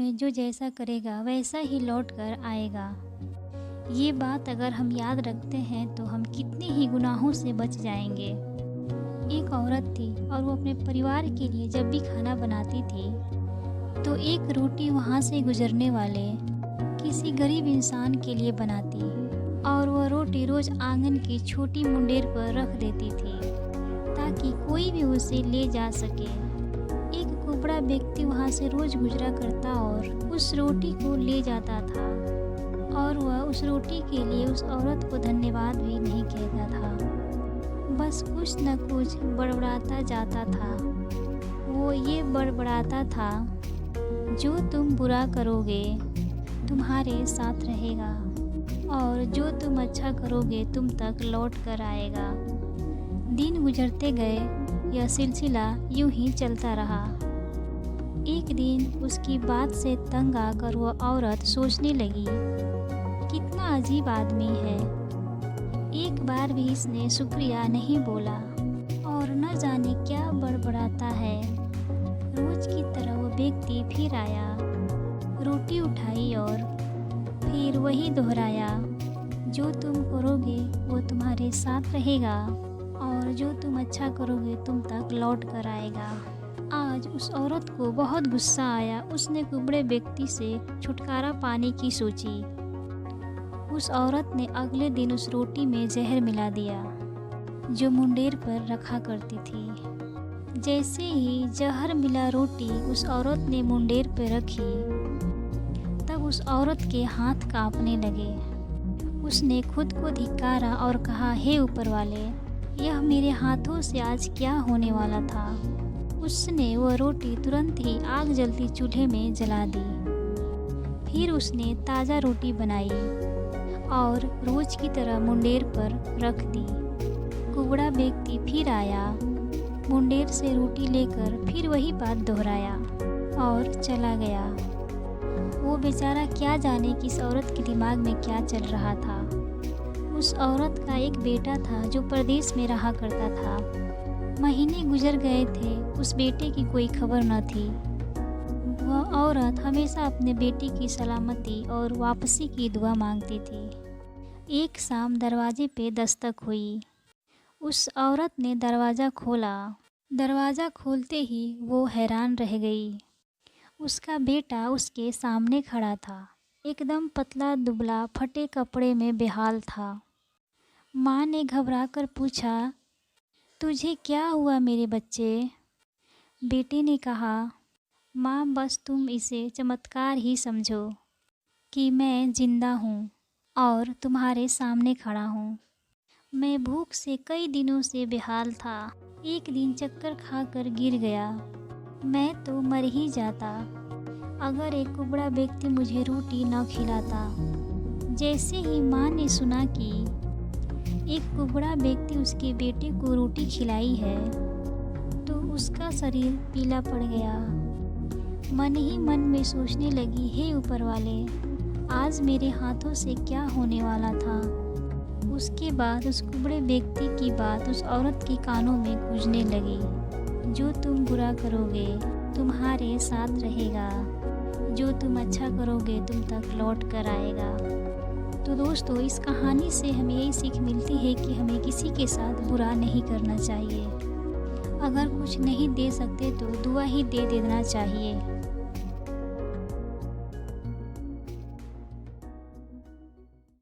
में जो जैसा करेगा वैसा ही लौट कर आएगा। ये बात अगर हम याद रखते हैं तो हम कितने ही गुनाहों से बच जाएंगे। एक औरत थी और वो अपने परिवार के लिए जब भी खाना बनाती थी तो एक रोटी वहाँ से गुजरने वाले किसी गरीब इंसान के लिए बनाती और वह रोटी रोज़ आंगन की छोटी मुंडेर पर रख देती थी ताकि कोई भी उसे ले जा सके। एक कुबड़ा व्यक्ति वहाँ से रोज़ गुजरा करता और उस रोटी को ले जाता था और वह उस रोटी के लिए उस औरत को धन्यवाद भी नहीं कहता था, बस कुछ न कुछ बड़बड़ाता जाता था। वो ये बड़बड़ाता था, जो तुम बुरा करोगे तुम्हारे साथ रहेगा और जो तुम अच्छा करोगे तुम तक लौट कर आएगा। दिन गुजरते गए, यह सिलसिला यूं ही चलता रहा। एक दिन उसकी बात से तंग आकर वह औरत सोचने लगी, कितना अजीब आदमी है, एक बार भी इसने शुक्रिया नहीं बोला और न जाने क्या बड़बड़ाता है। रोज की तरह वो व्यक्ति फिर आया, रोटी उठाई और फिर वही दोहराया, जो तुम करोगे वो तुम्हारे साथ रहेगा और जो तुम अच्छा करोगे तुम तक लौट कर आएगा। आज उस औरत को बहुत गुस्सा आया। उसने कुबड़े व्यक्ति से छुटकारा पाने की सोची। उस औरत ने अगले दिन उस रोटी में जहर मिला दिया जो मुंडेर पर रखा करती थी। जैसे ही जहर मिला रोटी उस औरत ने मुंडेर पर रखी, तब उस औरत के हाथ कांपने लगे। उसने खुद को धिक्कारा और कहा, हे ऊपर वाले, यह मेरे हाथों से आज क्या होने वाला था। उसने वह रोटी तुरंत ही आग जलती चूल्हे में जला दी। फिर उसने ताज़ा रोटी बनाई और रोज की तरह मुंडेर पर रख दी। कुबड़ा व्यक्ति फिर आया, मुंडेर से रोटी लेकर फिर वही बात दोहराया और चला गया। वो बेचारा क्या जाने कि इस औरत के दिमाग में क्या चल रहा था। उस औरत का एक बेटा था जो परदेश में रहा करता था। महीने गुजर गए थे, उस बेटे की कोई खबर न थी। वह औरत हमेशा अपने बेटे की सलामती और वापसी की दुआ मांगती थी। एक शाम दरवाजे पे दस्तक हुई। उस औरत ने दरवाज़ा खोला। दरवाज़ा खोलते ही वो हैरान रह गई। उसका बेटा उसके सामने खड़ा था, एकदम पतला दुबला, फटे कपड़े में बेहाल था। माँ ने घबराकर पूछा, तुझे क्या हुआ मेरे बच्चे? बेटे ने कहा, माँ बस तुम इसे चमत्कार ही समझो कि मैं जिंदा हूँ और तुम्हारे सामने खड़ा हूँ। मैं भूख से कई दिनों से बेहाल था। एक दिन चक्कर खाकर गिर गया। मैं तो मर ही जाता अगर एक कुबड़ा व्यक्ति मुझे रोटी न खिलाता। जैसे ही माँ ने सुना कि एक कुबड़ा व्यक्ति उसके बेटे को रोटी खिलाई है तो उसका शरीर पीला पड़ गया। मन ही मन में सोचने लगी, हे ऊपर वाले, आज मेरे हाथों से क्या होने वाला था। उसके बाद उस कुबड़े व्यक्ति की बात उस औरत के कानों में गूंजने लगी, जो तुम बुरा करोगे तुम्हारे साथ रहेगा, जो तुम अच्छा करोगे तुम तक लौट कर आएगा। तो दोस्तों, इस कहानी से हमें यही सीख मिलती है कि हमें किसी के साथ बुरा नहीं करना चाहिए। अगर कुछ नहीं दे सकते तो दुआ ही दे देना चाहिए।